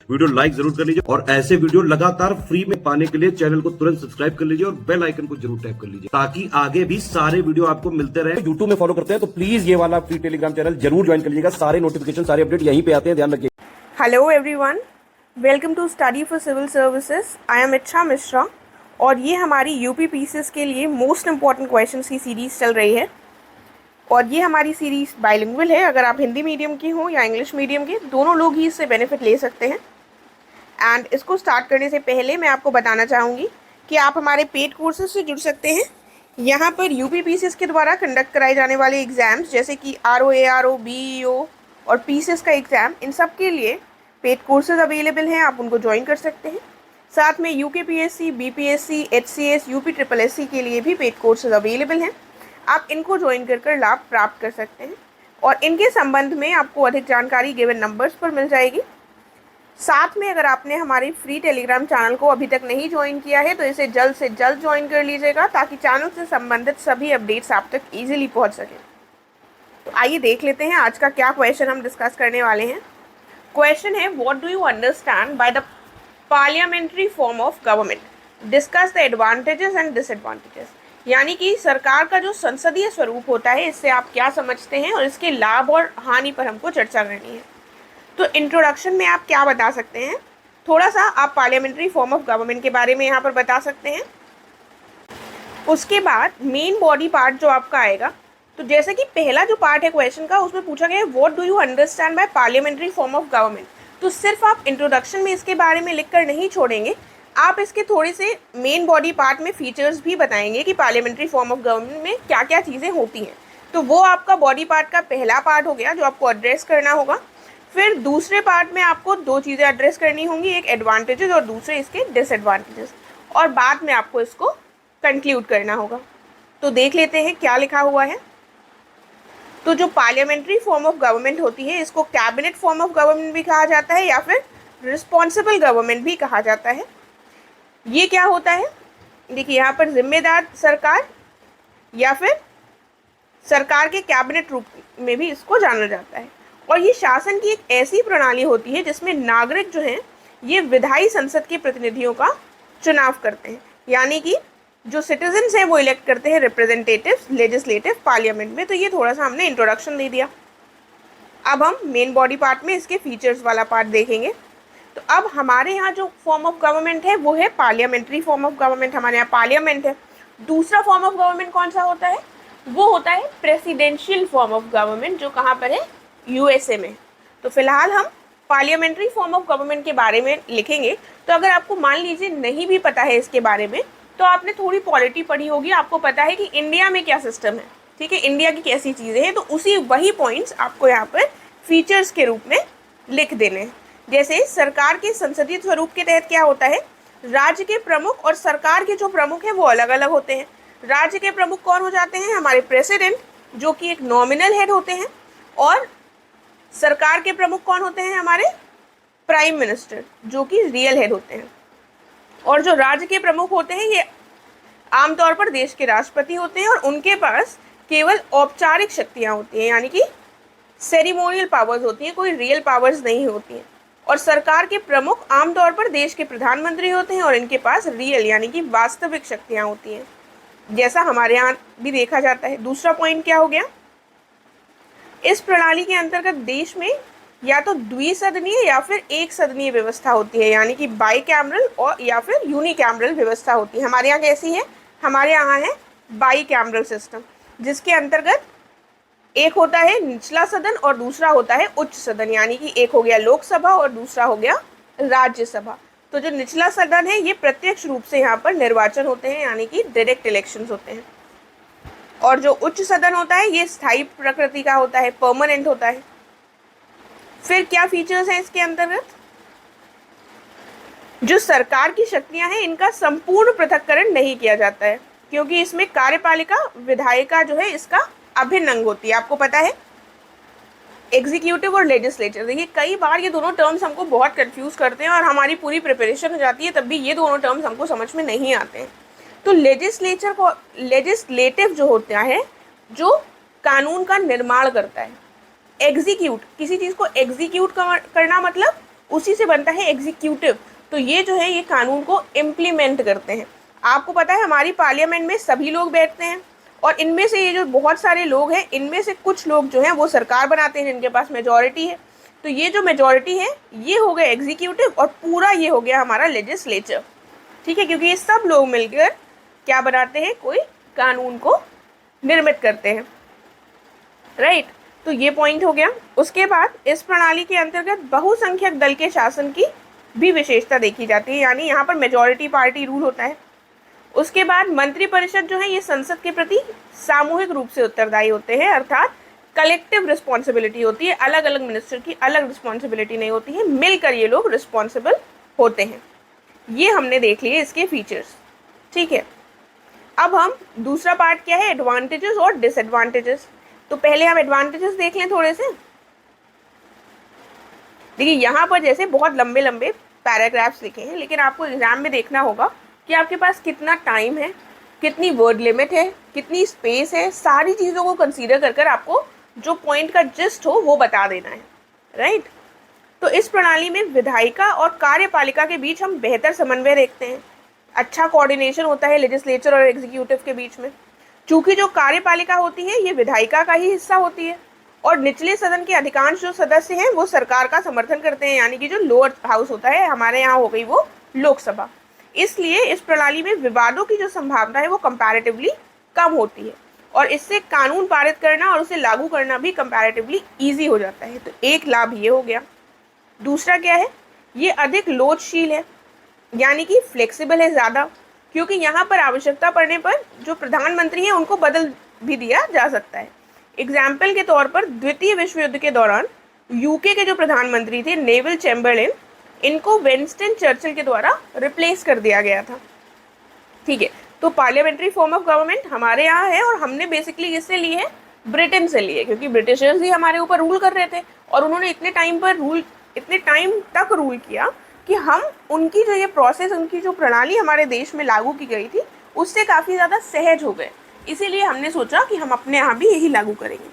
Video like जरूर कर लीजिए और ऐसे वीडियो लगातार फ्री में पाने के लिए चैनल को तुरंत सब्सक्राइब कर लीजिए और बेल आइकन को जरूर टैप कर लीजिए ताकि आगे भी सारे वीडियो आपको मिलते रहे। यूट्यूब में फॉलो करते हैं तो प्लीज ये वाला फ्री टेलीग्राम चैनल जरूर ज्वाइन कर लीजिएगा। सारे नोटिफिकेशन सारे अपडेट यहीं पे आते हैं, ध्यान रखिए। Hello everyone, welcome to study for civil services. I am Ichchha Mishra और ये हमारी यूपी पीसीएस के लिए मोस्ट इम्पॉर्टेंट क्वेश्चंस की सीरीज़ चल रही है और ये हमारी सीरीज़ बाइलिंगुअल है। अगर आप हिंदी मीडियम की हो या इंग्लिश मीडियम के, दोनों लोग ही इससे बेनिफिट ले सकते हैं। एंड इसको स्टार्ट करने से पहले मैं आपको बताना चाहूँगी कि आप हमारे पेड कोर्सेज से जुड़ सकते हैं। यहाँ पर यूपी पीसीएस के द्वारा कंडक्ट कराए जाने वाले एग्ज़ाम्स जैसे कि आरओ, एआरओ, बीईओ और पीसीएस का एग्ज़ाम, इन सब के लिए पेड कोर्सेज अवेलेबल हैं, आप उनको ज्वाइन कर सकते हैं। साथ में UKPSC, BPSC, HCS, UP triple SC के लिए भी पेड कोर्सेज अवेलेबल हैं। आप इनको ज्वाइन कर लाभ प्राप्त कर सकते हैं और इनके संबंध में आपको अधिक जानकारी गिवन नंबर्स पर मिल जाएगी। साथ में अगर आपने हमारे फ्री टेलीग्राम चैनल को अभी तक नहीं ज्वाइन किया है तो इसे जल्द से जल्द ज्वाइन कर लीजिएगा ताकि चैनल से संबंधित सभी अपडेट्स आप तक ईजिली पहुँच सकें। तो आइए देख लेते हैं आज का क्या क्वेश्चन हम डिस्कस करने वाले हैं। क्वेश्चन है, what do you understand by the parliamentary form of government, discuss the advantages and disadvantages. यानी कि सरकार का जो संसदीय स्वरूप होता है, इससे आप क्या समझते हैं और इसके लाभ और हानि पर हमको चर्चा करनी है। तो इंट्रोडक्शन में आप क्या बता सकते हैं, थोड़ा सा आप पार्लियामेंट्री फॉर्म ऑफ गवर्नमेंट के बारे में यहाँ पर बता सकते हैं। उसके बाद मेन बॉडी पार्ट जो आपका आएगा, तो जैसे कि पहला जो पार्ट है क्वेश्चन का, उसमें पूछा गया है what do you understand by parliamentary form of government. तो सिर्फ आप इंट्रोडक्शन में इसके बारे में लिखकर नहीं छोड़ेंगे, आप इसके थोड़े से मेन बॉडी पार्ट में फीचर्स भी बताएंगे कि पार्लियामेंट्री फॉर्म ऑफ गवर्नमेंट में क्या क्या चीज़ें होती हैं। तो वो आपका बॉडी पार्ट का पहला पार्ट हो गया जो आपको एड्रेस करना होगा। फिर दूसरे पार्ट में आपको दो चीज़ें एड्रेस करनी होंगी, एक एडवांटेजेस और दूसरे इसके डिसएडवांटेजेस, और बाद में आपको इसको कंक्लूड करना होगा। तो देख लेते हैं क्या लिखा हुआ है। तो जो पार्लियामेंट्री फॉर्म ऑफ गवर्नमेंट होती है, इसको कैबिनेट फॉर्म ऑफ गवर्नमेंट भी कहा जाता है या फिर रिस्पॉन्सिबल गवर्नमेंट भी कहा जाता है। ये क्या होता है, देखिए यहाँ पर जिम्मेदार सरकार या फिर सरकार के कैबिनेट रूप में भी इसको जाना जाता है। और ये शासन की एक ऐसी प्रणाली होती है जिसमें नागरिक जो हैं ये विधायी संसद के प्रतिनिधियों का चुनाव करते हैं, यानी कि जो सिटीजन्स हैं वो इलेक्ट करते हैं रिप्रेजेंटेटिव्स लेजिस्लेटिव पार्लियामेंट में। तो ये थोड़ा सा हमने इंट्रोडक्शन दे दिया। अब हम मेन बॉडी पार्ट में इसके फीचर्स वाला पार्ट देखेंगे। तो अब हमारे यहाँ जो फॉर्म ऑफ गवर्नमेंट है वो है पार्लियामेंट्री फॉर्म ऑफ गवर्नमेंट, हमारे यहाँ पार्लियामेंट है। दूसरा फॉर्म ऑफ गवर्नमेंट कौन सा होता है, वो होता है प्रेसिडेंशियल फॉर्म ऑफ गवर्नमेंट, जो कहाँ पर है, यूएसए में। तो फिलहाल हम पार्लियामेंट्री फॉर्म ऑफ गवर्नमेंट के बारे में लिखेंगे। तो अगर आपको मान लीजिए नहीं भी पता है इसके बारे में, तो आपने थोड़ी पॉलिटी पढ़ी होगी, आपको पता है कि इंडिया में क्या सिस्टम है, ठीक है, इंडिया की कैसी चीज़ें हैं, तो उसी वही पॉइंट्स आपको यहाँ पर फीचर्स के रूप में लिख देने हैं। जैसे सरकार के संसदीय स्वरूप के तहत क्या होता है, राज्य के प्रमुख और सरकार के जो प्रमुख हैं वो अलग अलग होते हैं। राज्य के प्रमुख कौन हो जाते हैं, हमारे प्रेसिडेंट, जो कि एक नॉमिनल हेड होते हैं, और सरकार के प्रमुख कौन होते हैं, हमारे प्राइम मिनिस्टर, जो कि रियल हेड होते हैं। और जो राज्य के प्रमुख होते हैं ये आमतौर पर देश के राष्ट्रपति होते हैं और उनके पास केवल औपचारिक शक्तियाँ होती हैं, यानी कि सेरिमोनियल पावर्स होती हैं, कोई रियल पावर्स नहीं होती हैं। और सरकार के प्रमुख आमतौर पर देश के प्रधानमंत्री होते हैं और इनके पास रियल यानी कि वास्तविक शक्तियाँ होती हैं, जैसा हमारे यहाँ भी देखा जाता है। दूसरा पॉइंट क्या हो गया, इस प्रणाली के अंतर्गत देश में या तो द्विसदनीय या फिर एक सदनीय व्यवस्था होती है, यानी कि बाई कैमरल और या फिर यूनिकैमरल व्यवस्था होती है। हमारे यहाँ कैसी है, हमारे यहाँ है बाई कैमरल सिस्टम, जिसके अंतर्गत एक होता है निचला सदन और दूसरा होता है उच्च सदन, यानी कि एक हो गया लोकसभा और दूसरा हो गया राज्यसभा। तो जो निचला सदन है ये प्रत्यक्ष रूप से यहाँ पर निर्वाचन होते हैं, यानी कि डायरेक्ट इलेक्शंस होते हैं, और जो उच्च सदन होता है ये स्थायी प्रकृति का होता है, परमानेंट होता है। फिर क्या फीचर्स हैं इसके अंतर्गत, जो सरकार की शक्तियां हैं इनका संपूर्ण पृथक्करण नहीं किया जाता है, क्योंकि इसमें कार्यपालिका विधायिका जो है इसका अभिन्न अंग होती है। आपको पता है एग्जीक्यूटिव और लेजिस्लेचर, देखिए कई बार ये दोनों टर्म्स हमको बहुत कंफ्यूज करते हैं और हमारी पूरी प्रिपरेशन हो जाती है तब भी ये दोनों टर्म्स हमको समझ में नहीं आते हैं। तो लेजिस्लेचर को, लेजिस्लेटिव जो होता है जो कानून का निर्माण करता है, एग्जीक्यूट, किसी चीज़ को एग्जीक्यूट करना मतलब उसी से बनता है एग्जीक्यूटिव। तो ये जो है ये कानून को इम्प्लीमेंट करते हैं। आपको पता है हमारी पार्लियामेंट में सभी लोग बैठते हैं और इनमें से ये जो बहुत सारे लोग हैं इनमें से कुछ लोग जो हैं वो सरकार बनाते हैं जिनके पास मेजॉरिटी है। तो ये जो मेजॉरिटी है ये हो गया एग्जीक्यूटिव और पूरा ये हो गया हमारा लेजिस्लेचर। ठीक है, क्योंकि ये सब लोग मिलकर क्या बनाते हैं, कोई कानून को निर्मित करते हैं। राइट, तो ये पॉइंट हो गया। उसके बाद इस प्रणाली के अंतर्गत बहुसंख्यक दल के शासन की भी विशेषता देखी जाती है, यानी यहाँ पर मेजॉरिटी पार्टी रूल होता है। उसके बाद मंत्रिपरिषद जो है ये संसद के प्रति सामूहिक रूप से उत्तरदायी होते हैं, अर्थात कलेक्टिव रिस्पॉन्सिबिलिटी होती है। अलग अलग मिनिस्टर की अलग रिस्पॉन्सिबिलिटी नहीं होती है, मिलकर ये लोग रिस्पॉन्सिबल होते हैं। ये हमने देख लिए इसके फीचर्स। ठीक है, अब हम दूसरा पार्ट क्या है, एडवांटेजेस और डिसएडवांटेजेस। तो पहले हम एडवांटेजेस देख लें थोड़े से। देखिए यहाँ पर जैसे बहुत लंबे लंबे पैराग्राफ्स लिखे हैं, लेकिन आपको एग्जाम में देखना होगा कि आपके पास कितना टाइम है, कितनी वर्ड लिमिट है, कितनी स्पेस है, सारी चीज़ों को कंसीडर कर कर आपको जो पॉइंट का जिस्ट हो वो बता देना है। राइट, तो इस प्रणाली में विधायिका और कार्यपालिका के बीच हम बेहतर समन्वय देखते हैं। अच्छा कोऑर्डिनेशन होता है लेजिस्लेचर और एग्जीक्यूटिव के बीच में। चूंकि जो कार्यपालिका होती है ये विधायिका का ही हिस्सा होती है और निचले सदन के अधिकांश जो सदस्य हैं वो सरकार का समर्थन करते हैं, यानी कि जो लोअर हाउस होता है हमारे यहाँ हो गई वो लोकसभा। इसलिए इस प्रणाली में विवादों की जो संभावना है वो कंपैरेटिवली कम होती है और इससे कानून पारित करना और उसे लागू करना भी कंपैरेटिवली ईजी हो जाता है। तो एक लाभ ये हो गया। दूसरा क्या है, ये अधिक लोचशील है, यानी कि फ्लेक्सिबल है ज़्यादा, क्योंकि यहाँ पर आवश्यकता पड़ने पर जो प्रधानमंत्री हैं उनको बदल भी दिया जा सकता है। एग्जाम्पल के तौर पर द्वितीय विश्व युद्ध के दौरान यूके के जो प्रधानमंत्री थे नेविल चैम्बरलेन, इनको विंस्टन चर्चिल के द्वारा रिप्लेस कर दिया गया था। ठीक है, तो पार्लियामेंट्री फॉर्म ऑफ गवर्नमेंट हमारे यहाँ है और हमने बेसिकली किससे ली है, ब्रिटेन से ली है, क्योंकि ब्रिटिशर्स ही हमारे ऊपर रूल कर रहे थे और उन्होंने इतने टाइम तक रूल किया कि हम उनकी जो ये प्रोसेस, उनकी जो प्रणाली हमारे देश में लागू की गई थी उससे काफ़ी ज़्यादा सहज हो गए। इसीलिए हमने सोचा कि हम अपने यहाँ भी यही लागू करेंगे।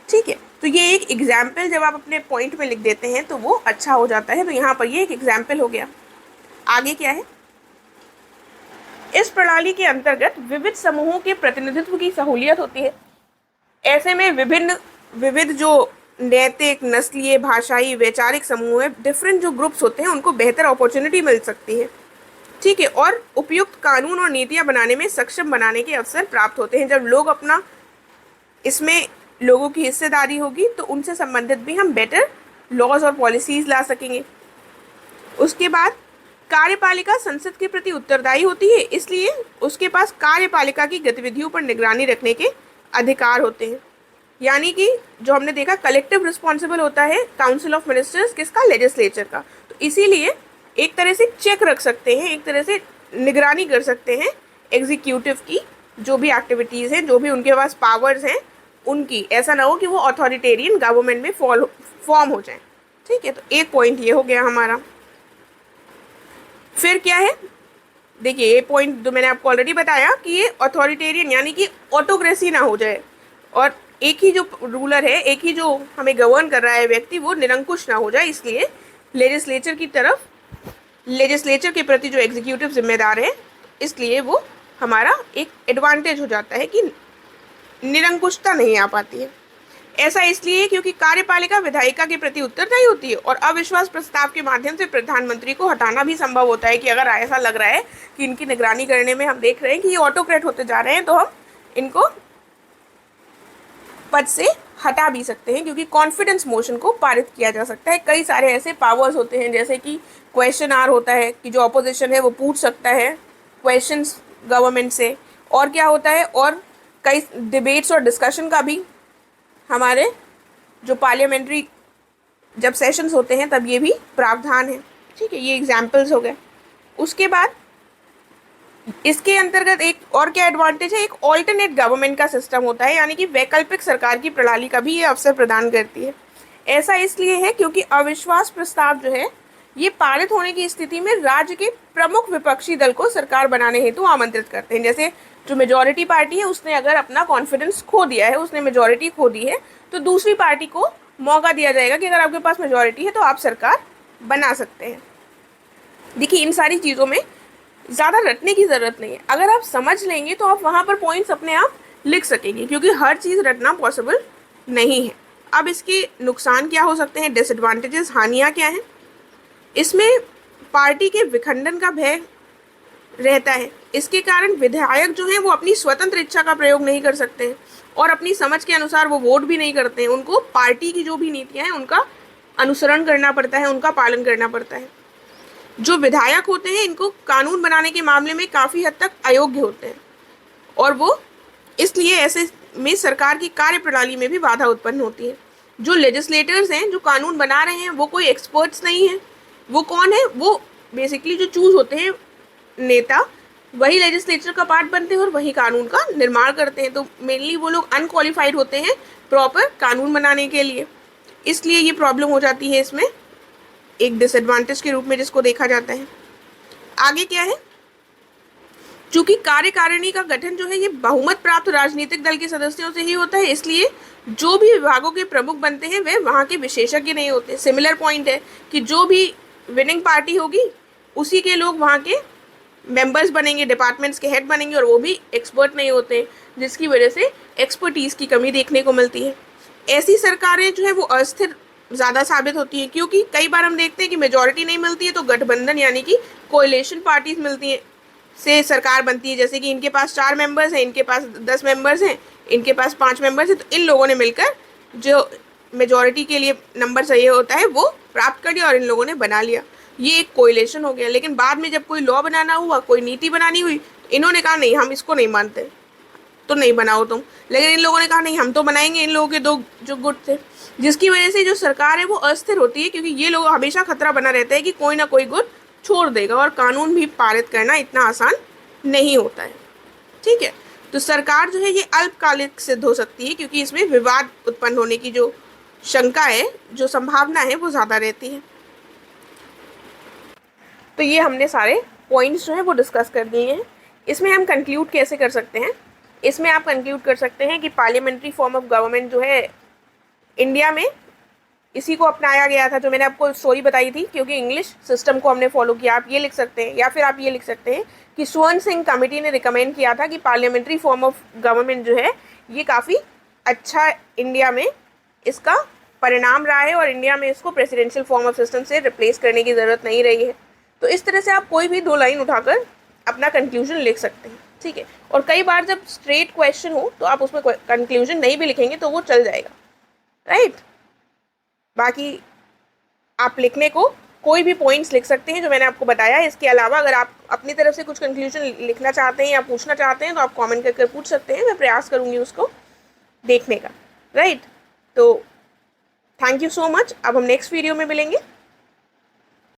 ठीक है, तो ये एक एग्जाम्पल जब आप अपने पॉइंट में लिख देते हैं तो वो अच्छा हो जाता है। तो यहाँ पर ये एक एग्जाम्पल हो गया। आगे क्या है, इस प्रणाली के अंतर्गत विविध समूहों के प्रतिनिधित्व की सहूलियत होती है। ऐसे में विविध जो नैतिक, नस्लीय, भाषाई, वैचारिक समूह है, डिफरेंट जो ग्रुप्स होते हैं उनको बेहतर अपॉर्चुनिटी मिल सकती है। ठीक है, और उपयुक्त कानून और नीतियाँ बनाने में सक्षम बनाने के अवसर प्राप्त होते हैं। जब लोग अपना इसमें लोगों की हिस्सेदारी होगी तो उनसे संबंधित भी हम बेटर लॉज और पॉलिसीज ला सकेंगे। उसके बाद कार्यपालिका संसद के प्रति उत्तरदायी होती है, इसलिए उसके पास कार्यपालिका की गतिविधियों पर निगरानी रखने के अधिकार होते हैं। यानी कि जो हमने देखा कलेक्टिव रिस्पॉन्सिबल होता है काउंसिल ऑफ मिनिस्टर्स किसका, लेजिस्लेचर का। तो इसीलिए एक तरह से चेक रख सकते हैं, एक तरह से निगरानी कर सकते हैं एग्जीक्यूटिव की जो भी एक्टिविटीज़ हैं, जो भी उनके पास पावर्स हैं उनकी। ऐसा ना हो कि वो अथॉरिटेरियन गवर्नमेंट में फॉर्म हो जाए। ठीक है, तो एक पॉइंट ये हो गया हमारा। फिर क्या है, देखिए ये पॉइंट जो मैंने आपको ऑलरेडी बताया कि ये अथॉरिटेरियन यानी कि ऑटोक्रेसी ना हो जाए और एक ही जो रूलर है, एक ही जो हमें गवर्न कर रहा है व्यक्ति, वो निरंकुश ना हो जाए। इसलिए लेजिस्लेचर के प्रति जो एग्जीक्यूटिव जिम्मेदार है, इसलिए वो हमारा एक एडवांटेज हो जाता है कि निरंकुशता नहीं आ पाती है। ऐसा इसलिए क्योंकि कार्यपालिका विधायिका के प्रति उत्तरदायी होती है और अविश्वास प्रस्ताव के माध्यम से प्रधानमंत्री को हटाना भी संभव होता है कि अगर ऐसा लग रहा है कि इनकी निगरानी करने में हम देख रहे हैं कि ये ऑटोक्रेट होते जा रहे हैं तो हम इनको पद से हटा भी सकते हैं, क्योंकि कॉन्फिडेंस मोशन को पारित किया जा सकता है। कई सारे ऐसे पावर्स होते हैं, जैसे कि क्वेश्चन आर होता है कि जो अपोजिशन है वो पूछ सकता है क्वेश्चंस गवर्नमेंट से, और क्या होता है, और कई डिबेट्स और डिस्कशन का भी हमारे जो पार्लियामेंट्री जब सेशंस होते हैं तब ये भी प्रावधान है। ठीक है, ये एग्जाम्पल्स हो गए। उसके बाद इसके अंतर्गत एक और क्या एडवांटेज है, एक ऑल्टरनेट गवर्नमेंट का सिस्टम होता है, यानी कि वैकल्पिक सरकार की प्रणाली का भी ये अवसर प्रदान करती है। ऐसा इसलिए है क्योंकि अविश्वास प्रस्ताव जो है ये पारित होने की स्थिति में राज्य के प्रमुख विपक्षी दल को सरकार बनाने हेतु आमंत्रित करते हैं। जैसे जो मेजॉरिटी पार्टी है उसने अगर अपना कॉन्फिडेंस खो दिया है, उसने मेजॉरिटी खो दी है, तो दूसरी पार्टी को मौका दिया जाएगा कि अगर आपके पास मेजॉरिटी है तो आप सरकार बना सकते हैं। देखिए, इन सारी चीज़ों में ज़्यादा रटने की ज़रूरत नहीं है। अगर आप समझ लेंगे तो आप वहाँ पर पॉइंट्स अपने आप लिख सकेंगे, क्योंकि हर चीज़ रटना पॉसिबल नहीं है। अब इसके नुकसान क्या हो सकते हैं, डिसएडवांटेजेस, हानियाँ क्या हैं? इसमें पार्टी के विखंडन का भय रहता है। इसके कारण विधायक जो हैं वो अपनी स्वतंत्र इच्छा का प्रयोग नहीं कर सकते हैं और अपनी समझ के अनुसार वो वोट भी नहीं करते हैं। उनको पार्टी की जो भी नीतियाँ हैं उनका अनुसरण करना पड़ता है, उनका पालन करना पड़ता है। जो विधायक होते हैं इनको कानून बनाने के मामले में काफ़ी हद तक अयोग्य होते हैं और वो इसलिए ऐसे में सरकार की कार्यप्रणाली में भी बाधा उत्पन्न होती है। जो लेजिस्लेटर्स हैं, जो कानून बना रहे हैं, वो कोई एक्सपर्ट्स नहीं हैं। वो कौन है? वो बेसिकली जो चूज होते हैं नेता, वही लेजिस्लेचर का पार्ट बनते हैं और वही कानून का निर्माण करते हैं। तो मेनली वो लोग अनक्वालिफाइड होते हैं प्रॉपर कानून बनाने के लिए, इसलिए ये प्रॉब्लम हो जाती है इसमें, एक डिसएडवांटेज के रूप में जिसको देखा जाता है। आगे क्या है? चूंकि कार्यकारिणी का गठन जो है ये बहुमत प्राप्त राजनीतिक दल के सदस्यों से ही होता है, इसलिए जो भी विभागों के प्रमुख बनते हैं वे वहाँ के विशेषज्ञ नहीं होते। सिमिलर पॉइंट है कि जो भी विनिंग पार्टी होगी उसी के लोग वहाँ के मेंबर्स बनेंगे, डिपार्टमेंट्स के हेड बनेंगे और वो भी एक्सपर्ट नहीं होते, जिसकी वजह से एक्सपर्टीज़ की कमी देखने को मिलती है। ऐसी सरकारें जो है वो अस्थिर ज़्यादा साबित होती हैं, क्योंकि कई बार हम देखते हैं कि मेजॉरिटी नहीं मिलती है तो गठबंधन यानी कि कोएलिशन पार्टीज मिलती हैं से सरकार बनती है। जैसे कि इनके पास 4 मेंबर्स हैं, इनके पास 10 मेंबर्स हैं, इनके पास 5 मेंबर्स हैं, तो इन लोगों ने मिलकर जो मेजॉरिटी के लिए नंबर चाहिए होता है वो प्राप्त कर लिया और इन लोगों ने बना लिया। ये एक कोएलिशन हो गया। लेकिन बाद में जब कोई लॉ बनाना हुआ, कोई नीति बनानी हुई, तो इन्होंने कहा नहीं, हम इसको नहीं मानते, तो नहीं बनाओ तुम। लेकिन इन लोगों ने कहा नहीं, हम तो बनाएंगे। इन लोगों के 2 जो गुट थे, जिसकी वजह से जो सरकार है वो अस्थिर होती है, क्योंकि ये लोग हमेशा खतरा बना रहता है कि कोई ना कोई गुट छोड़ देगा और कानून भी पारित करना इतना आसान नहीं होता है। ठीक है, तो सरकार जो है ये अल्पकालिक सिद्ध हो सकती है, क्योंकि इसमें विवाद उत्पन्न होने की जो शंका है, जो संभावना है, वो ज़्यादा रहती है। तो ये हमने सारे पॉइंट्स जो है वो डिस्कस कर दिए हैं। इसमें हम कंक्लूड कैसे कर सकते हैं? इसमें आप कंक्लूड कर सकते हैं कि पार्लियामेंट्री फॉर्म ऑफ गवर्नमेंट जो है इंडिया में इसी को अपनाया गया था, जो मैंने आपको स्टोरी बताई थी, क्योंकि इंग्लिश सिस्टम को हमने फॉलो किया। आप ये लिख सकते हैं, या फिर आप ये लिख सकते हैं कि स्वर्ण सिंह कमेटी ने रिकमेंड किया था कि पार्लियामेंट्री फॉर्म ऑफ गवर्नमेंट जो है ये काफ़ी अच्छा इंडिया में इसका परिणाम रहा है और इंडिया में इसको प्रेसिडेंशियल फॉर्म ऑफ सिस्टम से रिप्लेस करने की ज़रूरत नहीं रही है। तो इस तरह से आप कोई भी 2 लाइन उठाकर अपना कंक्लूजन लिख सकते हैं। ठीक है, और कई बार जब स्ट्रेट क्वेश्चन हो तो आप उसमें कंक्लूजन नहीं भी लिखेंगे तो वो चल जाएगा, राइट। बाकी आप लिखने को कोई भी पॉइंट्स लिख सकते हैं जो मैंने आपको बताया है। इसके अलावा अगर आप अपनी तरफ से कुछ कंक्लूजन लिखना चाहते हैं या पूछना चाहते हैं तो आप कमेंट करके पूछ सकते हैं, मैं प्रयास करूँगी उसको देखने का, राइट। तो थैंक यू सो मच। अब हम नेक्स्ट वीडियो में मिलेंगे।